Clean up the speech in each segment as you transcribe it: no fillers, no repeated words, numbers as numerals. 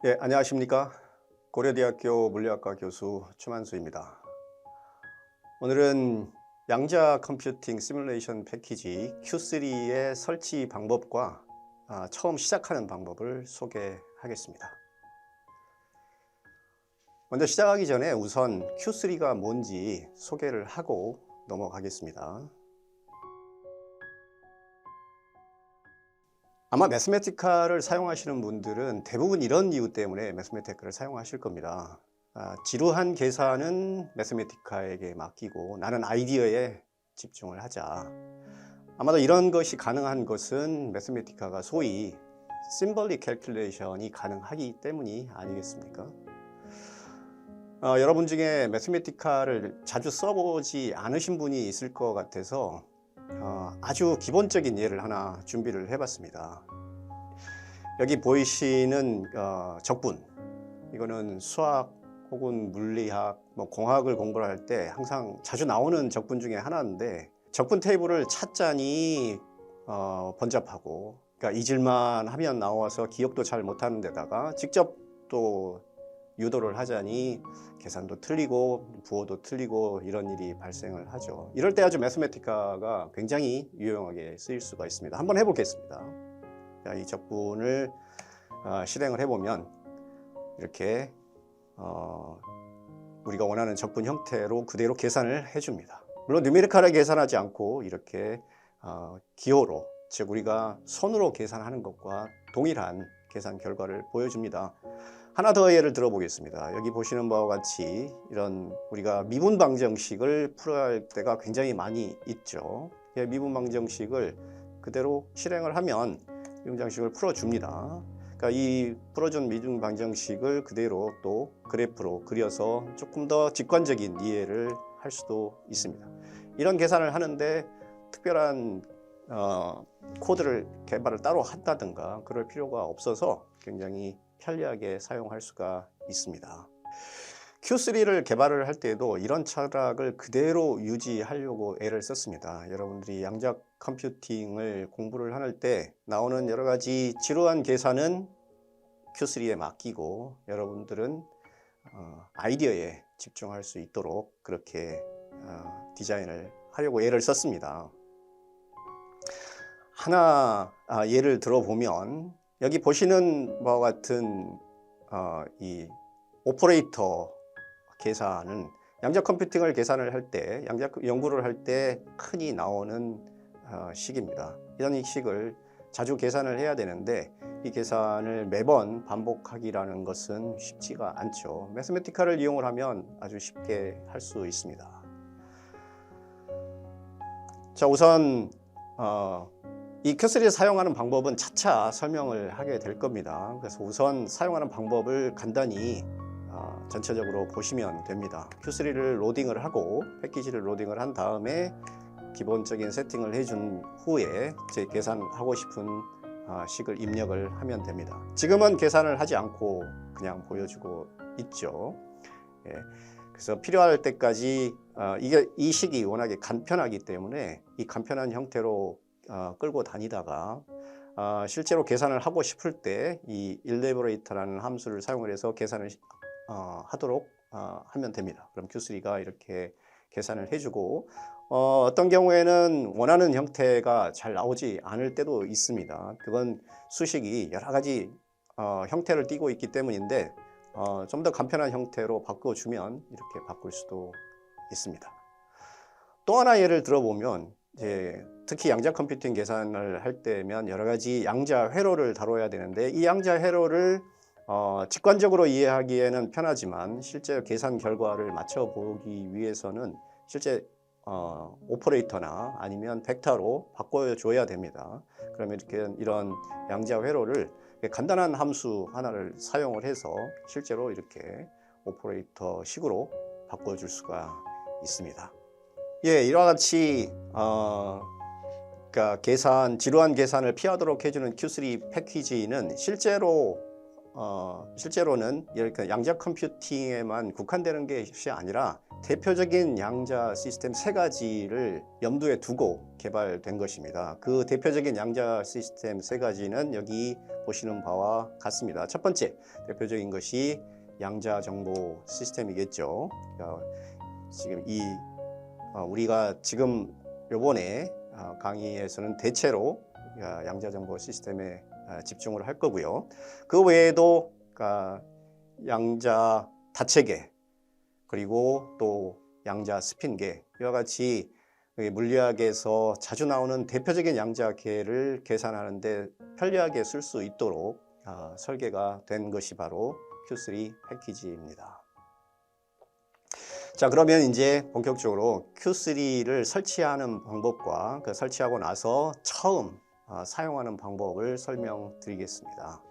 예, 안녕하십니까. 고려대학교 물리학과 교수 추만수입니다. 오늘은 양자 컴퓨팅 시뮬레이션 패키지 Q3의 설치 방법과 처음 시작하는 방법을 소개하겠습니다. 먼저 시작하기 전에 우선 Q3가 뭔지 소개를 하고 넘어가겠습니다. 아마 매스매티카를 사용하시는 분들은 대부분 이런 이유 때문에 매스매티카를 사용하실 겁니다. 지루한 계산은 매스매티카에게 맡기고 나는 아이디어에 집중을 하자. 아마도 이런 것이 가능한 것은 매스매티카가 소위 심벌릭 캘큘레이션이 가능하기 때문이 아니겠습니까? 여러분 중에 매스매티카를 자주 써보지 않으신 분이 있을 것 같아서 아주 기본적인 예를 하나 준비를 해봤습니다. 여기 보이시는 적분, 이거는 수학 혹은 물리학, 공학을 공부를 할 때 항상 자주 나오는 적분 중에 하나인데, 적분 테이블을 찾자니 번잡하고, 그러니까 잊을만 하면 나와서 기억도 잘 못하는 데다가 직접 또 유도를 하자니 계산도 틀리고 부호도 틀리고 이런 일이 발생을 하죠. 이럴 때 아주 매스매티카가 굉장히 유용하게 쓰일 수가 있습니다. 한번 해보겠습니다. 자, 이 적분을 실행을 해보면 이렇게 우리가 원하는 적분 형태로 그대로 계산을 해줍니다. 물론 뉴메리컬하게 계산하지 않고 이렇게 기호로, 즉 우리가 손으로 계산하는 것과 동일한 계산 결과를 보여줍니다. 하나 더 예를 들어보겠습니다. 여기 보시는 바와 같이 이런 우리가 미분 방정식을 풀어야 할 때가 굉장히 많이 있죠. 미분 방정식을 그대로 실행을 하면 미분 방정식을 풀어줍니다. 그러니까 이 풀어준 미분 방정식을 그대로 또 그래프로 그려서 조금 더 직관적인 이해를 할 수도 있습니다. 이런 계산을 하는데 특별한 코드를 개발을 따로 한다든가 그럴 필요가 없어서 굉장히 편리하게 사용할 수가 있습니다. Q3를 개발을 할 때에도 이런 철학을 그대로 유지하려고 애를 썼습니다. 여러분들이 양자 컴퓨팅을 공부를 할 때 나오는 여러 가지 지루한 계산은 Q3에 맡기고 여러분들은 아이디어에 집중할 수 있도록 그렇게 디자인을 하려고 애를 썼습니다. 하나 예를 들어보면 여기 보시는 바와 같은 이 오퍼레이터 계산은 양자 컴퓨팅을 계산을 할 때, 양자 연구를 할 때 흔히 나오는 식입니다. 이런 식을 자주 계산을 해야 되는데 이 계산을 매번 반복하기라는 것은 쉽지가 않죠. 매스매티카를 이용을 하면 아주 쉽게 할 수 있습니다. 자, 우선 이 Q3를 사용하는 방법은 차차 설명을 하게 될 겁니다. 그래서 우선 사용하는 방법을 간단히 전체적으로 보시면 됩니다. Q3를 로딩을 하고 패키지를 로딩을 한 다음에 기본적인 세팅을 해준 후에 제 계산하고 싶은 식을 입력을 하면 됩니다. 지금은 계산을 하지 않고 그냥 보여주고 있죠. 예. 그래서 필요할 때까지 이 식이 워낙에 간편하기 때문에 이 간편한 형태로 끌고 다니다가 실제로 계산을 하고 싶을 때 이 일레버레이터라는 함수를 사용을 해서 계산을 하도록 하면 됩니다. 그럼 Q3가 이렇게 계산을 해주고 어떤 경우에는 원하는 형태가 잘 나오지 않을 때도 있습니다. 그건 수식이 여러 가지 형태를 띠고 있기 때문인데 좀 더 간편한 형태로 바꿔주면 이렇게 바꿀 수도 있습니다. 또 하나 예를 들어보면 특히 양자 컴퓨팅 계산을 할 때면 여러 가지 양자 회로를 다뤄야 되는데 이 양자 회로를 직관적으로 이해하기에는 편하지만 실제 계산 결과를 맞춰보기 위해서는 실제 오퍼레이터나 아니면 벡터로 바꿔줘야 됩니다. 그러면 이런 양자 회로를 간단한 함수 하나를 사용을 해서 실제로 이렇게 오퍼레이터 식으로 바꿔줄 수가 있습니다. 예, 이와 같이 그러니까 지루한 계산을 피하도록 해주는 Q3 패키지는 실제로는 이렇게 양자 컴퓨팅에만 국한되는 것이 아니라 대표적인 양자 시스템 세 가지를 염두에 두고 개발된 것입니다. 그 대표적인 양자 시스템 세 가지는 여기 보시는 바와 같습니다. 첫 번째 대표적인 것이 양자 정보 시스템이겠죠. 지금 우리가 지금 요번에 강의에서는 대체로 양자 정보 시스템에 집중을 할 거고요. 그 외에도 양자 다체계 그리고 또 양자 스핀계 이와 같이 물리학에서 자주 나오는 대표적인 양자계를 계산하는데 편리하게 쓸 수 있도록 설계가 된 것이 바로 Q3 패키지입니다. 자, 그러면 이제 본격적으로 Q3를 설치하는 방법과 그 설치하고 나서 처음 사용하는 방법을 설명드리겠습니다.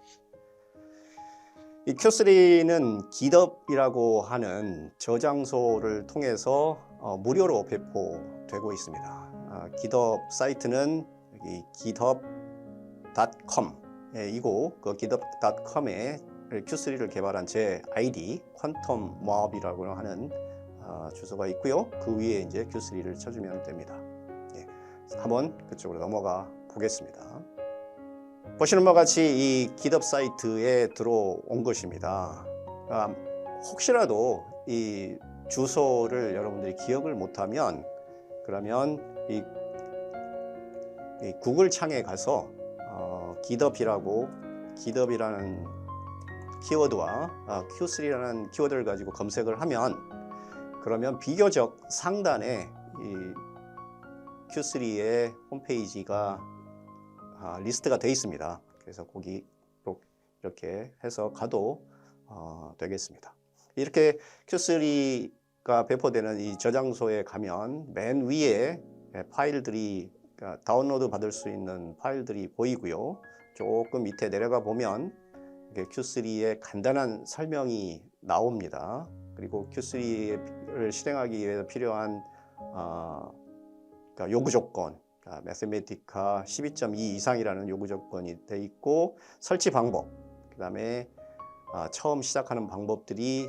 이 Q3는 GitHub이라고 하는 저장소를 통해서 무료로 배포되고 있습니다. GitHub 사이트는 여기 github.com 이고 그 github.com에 Q3를 개발한 제 아이디 퀀텀몹이라고 하는 주소가 있고요. 그 위에 이제 Q3를 쳐주면 됩니다. 예, 한번 그쪽으로 넘어가 보겠습니다. 보시는 바와 같이 이 GitHub 사이트에 들어온 것입니다. 혹시라도 이 주소를 여러분들이 기억을 못하면 그러면 이 구글 창에 가서 GitHub이라는 키워드와 Q3라는 키워드를 가지고 검색을 하면 그러면 비교적 상단에 이 Q3의 홈페이지가 리스트가 되어 있습니다. 그래서 거기 이렇게 해서 가도 되겠습니다. 이렇게 Q3가 배포되는 이 저장소에 가면 맨 위에 파일들이 다운로드 받을 수 있는 파일들이 보이고요. 조금 밑에 내려가 보면 Q3의 간단한 설명이 나옵니다. 그리고 Q3를 실행하기 위해 필요한 요구 조건, 매스매티카 12.2 이상이라는 요구 조건이 돼 있고 설치 방법, 그 다음에 처음 시작하는 방법들이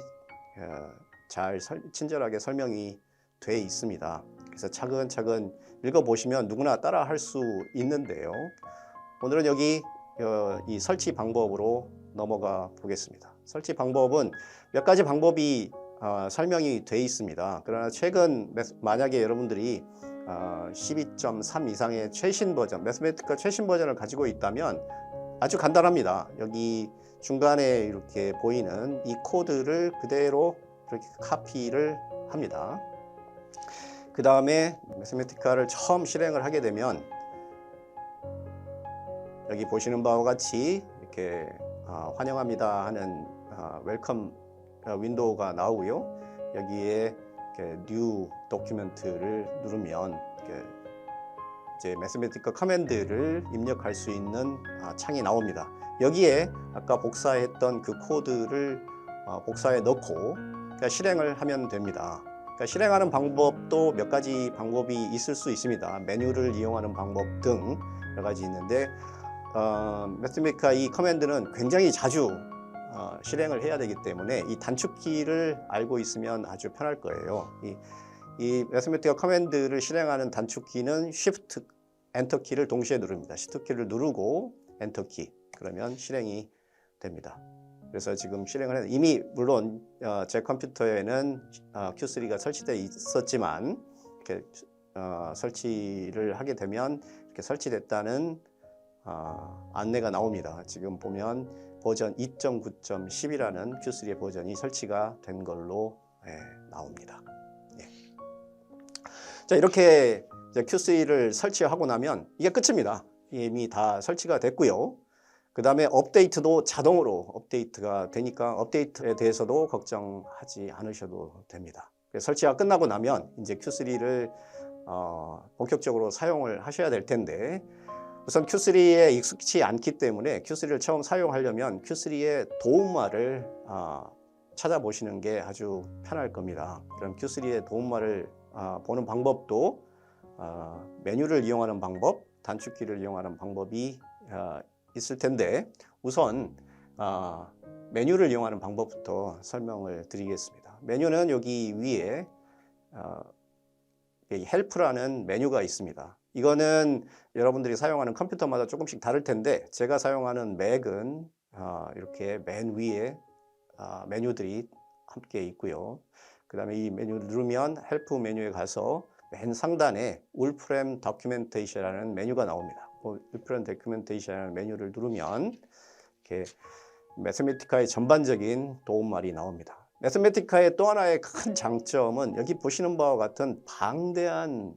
잘 친절하게 설명이 돼 있습니다. 그래서 차근차근 읽어보시면 누구나 따라 할 수 있는데요. 오늘은 여기 이 설치 방법으로 넘어가 보겠습니다. 설치 방법은 몇 가지 방법이 설명이 돼 있습니다. 그러나 최근 만약에 여러분들이 12.3 이상의 최신 버전, 매스매티카 최신 버전을 가지고 있다면 아주 간단합니다. 여기 중간에 이렇게 보이는 이 코드를 그대로 이렇게 카피를 합니다. 그 다음에 매스매티카를 처음 실행을 하게 되면 여기 보시는 바와 같이 이렇게 환영합니다 하는 웰컴 윈도우가 나오고요. 여기에 뉴 도큐멘트를 누르면 이제 매스매티카 커맨드를 입력할 수 있는 창이 나옵니다. 여기에 아까 복사했던 그 코드를 복사해 넣고 실행을 하면 됩니다. 실행하는 방법도 몇 가지 방법이 있을 수 있습니다. 메뉴를 이용하는 방법 등 여러 가지 있는데 매스매티카 이 커맨드는 굉장히 자주 실행을 해야 되기 때문에 이 단축키를 알고 있으면 아주 편할 거예요. 이 매스매티카 커맨드를 실행하는 단축키는 Shift, 엔터키를 동시에 누릅니다. Shift키를 누르고 엔터키, 그러면 실행이 됩니다. 그래서 지금 실행을 했는데 이미 물론 제 컴퓨터에는 Q3가 설치되어 있었지만 이렇게 설치를 하게 되면 이렇게 설치됐다는 안내가 나옵니다. 지금 보면 버전 2.9.10이라는 Q3의 버전이 설치가 된 걸로 나옵니다. 예. 자, 이렇게 이제 Q3를 설치하고 나면 이게 끝입니다. 이미 다 설치가 됐고요. 그 다음에 업데이트도 자동으로 업데이트가 되니까 업데이트에 대해서도 걱정하지 않으셔도 됩니다. 설치가 끝나고 나면 이제 Q3를 본격적으로 사용을 하셔야 될 텐데 우선 Q3에 익숙치 않기 때문에 Q3를 처음 사용하려면 Q3의 도움말을 찾아보시는 게 아주 편할 겁니다. 그럼 Q3의 도움말을 보는 방법도 메뉴를 이용하는 방법, 단축키를 이용하는 방법이 있을 텐데 우선 메뉴를 이용하는 방법부터 설명을 드리겠습니다. 메뉴는 여기 위에 이 헬프라는 메뉴가 있습니다. 이거는 여러분들이 사용하는 컴퓨터마다 조금씩 다를 텐데 제가 사용하는 맥은 이렇게 맨 위에 메뉴들이 함께 있고요. 그 다음에 이 메뉴를 누르면 헬프 메뉴에 가서 맨 상단에 울프렘 다큐멘테이션이라는 메뉴가 나옵니다. 울프렘 다큐멘테이션이라는 메뉴를 누르면 이렇게 매스매티카의 전반적인 도움말이 나옵니다. 매스매티카의 또 하나의 큰 장점은 여기 보시는 바와 같은 방대한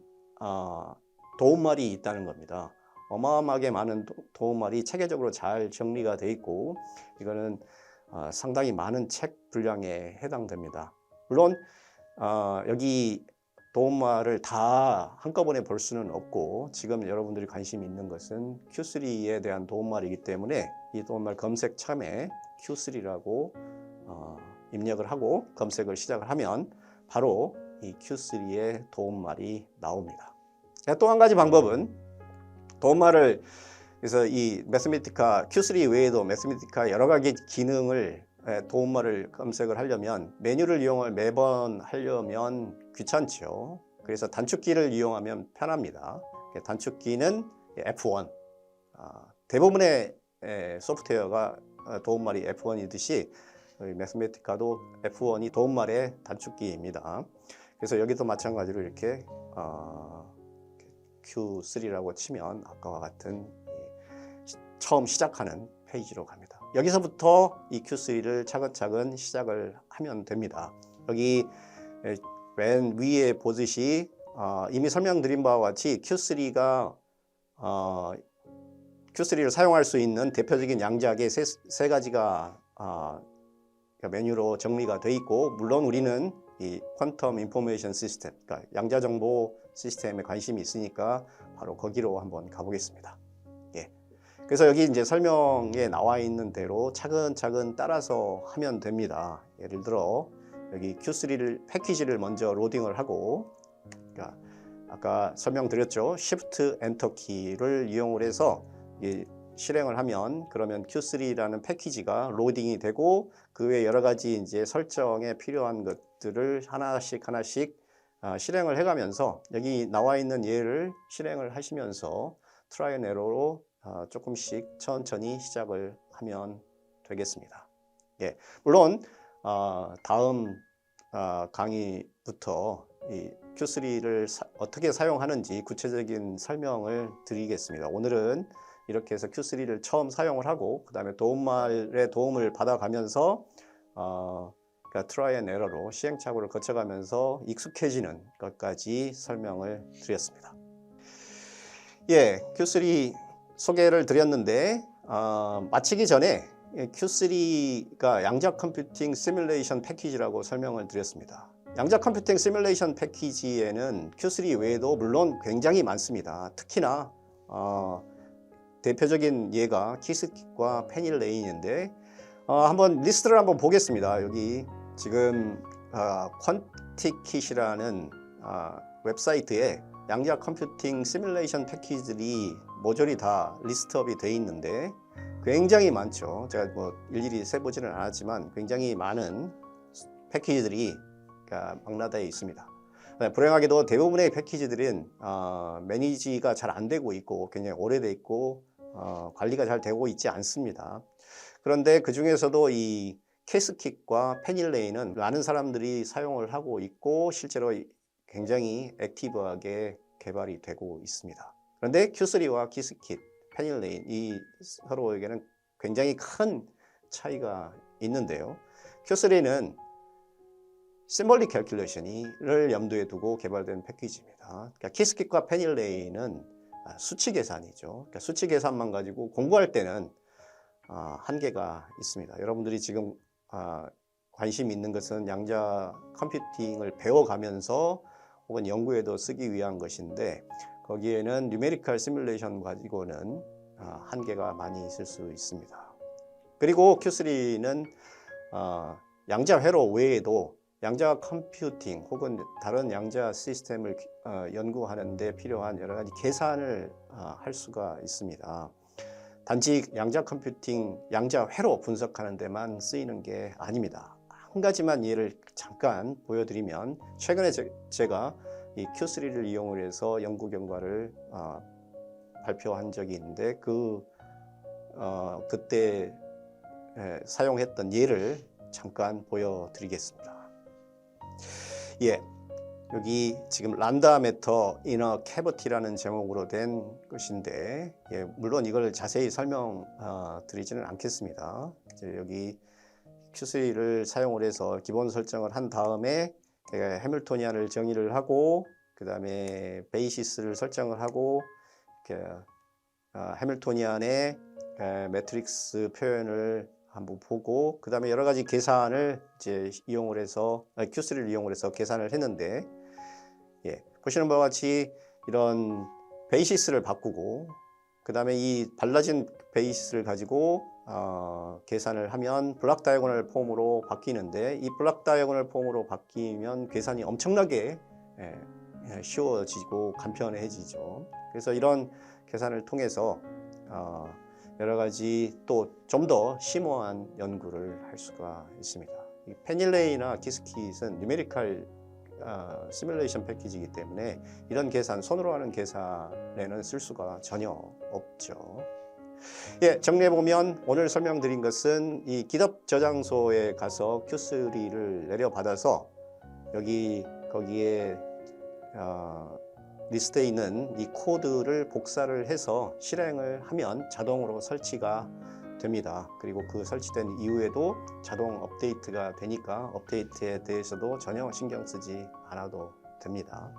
도움말이 있다는 겁니다. 어마어마하게 많은 도움말이 체계적으로 잘 정리가 되어 있고 이거는 상당히 많은 책 분량에 해당됩니다. 물론 여기 도움말을 다 한꺼번에 볼 수는 없고 지금 여러분들이 관심이 있는 것은 Q3에 대한 도움말이기 때문에 이 도움말 검색 참에 Q3라고 입력을 하고 검색을 시작을 하면 바로 이 Q3의 도움말이 나옵니다. 또 한 가지 방법은 도움말을 그래서 이 매스매티카 Q3 외에도 매스매티카 여러 가지 기능을 도움말을 검색을 하려면 메뉴를 이용을 매번 하려면 귀찮죠. 그래서 단축키를 이용하면 편합니다. 단축키는 F1. 대부분의 소프트웨어가 도움말이 F1이듯이 매스매티카도 F1이 도움말의 단축키입니다. 그래서 여기도 마찬가지로 이렇게 Q3라고 치면 아까와 같은 처음 시작하는 페이지로 갑니다. 여기서부터 이 Q3를 차근차근 시작을 하면 됩니다. 여기 맨 위에 보듯이 이미 설명드린 바와 같이 Q3를 사용할 수 있는 대표적인 양자의 세 가지가 메뉴로 정리가 되어 있고 물론 우리는 이 퀀텀 인포메이션 시스템, 그러니까 양자 정보 시스템에 관심이 있으니까 바로 거기로 한번 가보겠습니다. 그래서 여기 이제 설명에 나와 있는 대로 차근차근 따라서 하면 됩니다. 예를 들어 여기 Q3 패키지를 먼저 로딩을 하고 그러니까 아까 설명드렸죠. Shift Enter 키를 이용을 해서 실행을 하면 그러면 Q3라는 패키지가 로딩이 되고 그 외에 여러 가지 이제 설정에 필요한 것들을 하나씩 실행을 해가면서 여기 나와 있는 예를 실행을 하시면서 트라이 앤 에러로 조금씩 천천히 시작을 하면 되겠습니다. 물론 다음 강의부터 이 Q3를 어떻게 사용하는지 구체적인 설명을 드리겠습니다. 오늘은 이렇게 해서 Q3를 처음 사용을 하고 그 다음에 도움말의 도움을 받아가면서 그러니까 트라이 앤 에러로 시행착오를 거쳐가면서 익숙해지는 것까지 설명을 드렸습니다. Q3 소개를 드렸는데 마치기 전에 Q3가 양자 컴퓨팅 시뮬레이션 패키지라고 설명을 드렸습니다. 양자 컴퓨팅 시뮬레이션 패키지에는 Q3 외에도 물론 굉장히 많습니다. 특히나 대표적인 예가 키스킷과 페닐레인인데 한번 리스트를 한번 보겠습니다. 여기 지금 퀀티킷이라는 웹사이트에 양자 컴퓨팅 시뮬레이션 패키지들이 모조리 다 리스트업이 되어 있는데 굉장히 많죠. 제가 뭐 일일이 세보지는 않았지만 굉장히 많은 패키지들이 망라되어 있습니다. 불행하게도 대부분의 패키지들은 매니지가 잘 안 되고 있고 굉장히 오래돼 있고 관리가 잘 되고 있지 않습니다. 그런데 그 중에서도 이 키스킷과 페닐레인은 많은 사람들이 사용을 하고 있고 실제로 굉장히 액티브하게 개발이 되고 있습니다. 그런데 Q3와 키스킷, 페닐레인 이 서로에게는 굉장히 큰 차이가 있는데요. Q3는 심볼릭 캘큘레이션을 염두에 두고 개발된 패키지입니다. 그러니까 키스킷과 페닐레인은 수치 계산이죠. 그러니까 수치 계산만 가지고 공부할 때는 한계가 있습니다. 여러분들이 지금 관심 있는 것은 양자 컴퓨팅을 배워가면서 혹은 연구에도 쓰기 위한 것인데 거기에는 뉴메리컬 시뮬레이션 가지고는 한계가 많이 있을 수 있습니다. 그리고 Q3는 양자 회로 외에도 양자 컴퓨팅 혹은 다른 양자 시스템을 연구하는 데 필요한 여러 가지 계산을 할 수가 있습니다. 단지 양자 컴퓨팅, 양자 회로 분석하는 데만 쓰이는 게 아닙니다. 한 가지만 예를 잠깐 보여드리면 최근에 제가 이 Q3를 이용을 해서 연구 결과를 발표한 적이 있는데 그때 사용했던 예를 잠깐 보여드리겠습니다. 예, 여기 지금 란다 매터 이너 캐버티라는 제목으로 된 것인데, 예, 물론 이걸 자세히 설명드리지는 않겠습니다. 이제 여기 Q3를 사용을 해서 기본 설정을 한 다음에 해밀토니안을 정의를 하고 그 다음에 베이시스를 설정을 하고 해밀토니안의 매트릭스 표현을 한번 보고 그 다음에 여러 가지 계산을 이제 이용을 해서 Q3를 이용을 해서 계산을 했는데, 예, 보시는 바와 같이 이런 베이시스를 바꾸고 그 다음에 이 달라진 베이시스를 가지고 계산을 하면 블락 다이아고널 폼으로 바뀌는데, 이 블락 다이아고널 폼으로 바뀌면 계산이 엄청나게 쉬워지고 간편해지죠. 그래서 이런 계산을 통해서 여러 가지 또 좀 더 심오한 연구를 할 수가 있습니다. 이 페닐레이나 키스킷은 뉴메리컬 시뮬레이션 패키지이기 때문에 이런 계산, 손으로 하는 계산에는 쓸 수가 전혀 없죠. 예, 정리해보면 오늘 설명드린 것은 이 GitHub 저장소에 가서 Q3를 내려받아서 거기에 리스트에 있는 이 코드를 복사를 해서 실행을 하면 자동으로 설치가 됩니다. 그리고 그 설치된 이후에도 자동 업데이트가 되니까 업데이트에 대해서도 전혀 신경 쓰지 않아도 됩니다.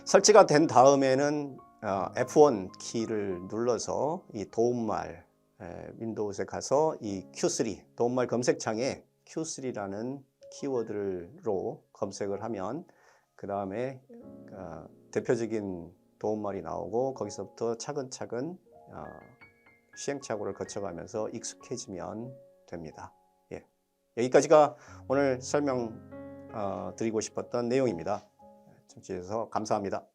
설치가 된 다음에는 F1 키를 눌러서 이 도움말 윈도우에 가서 이 Q3 도움말 검색창에 Q3라는 키워드로 검색을 하면 그 다음에 대표적인 도움말이 나오고 거기서부터 차근차근 시행착오를 거쳐가면서 익숙해지면 됩니다. 예, 여기까지가 오늘 설명 드리고 싶었던 내용입니다. 청취해 주셔서 감사합니다.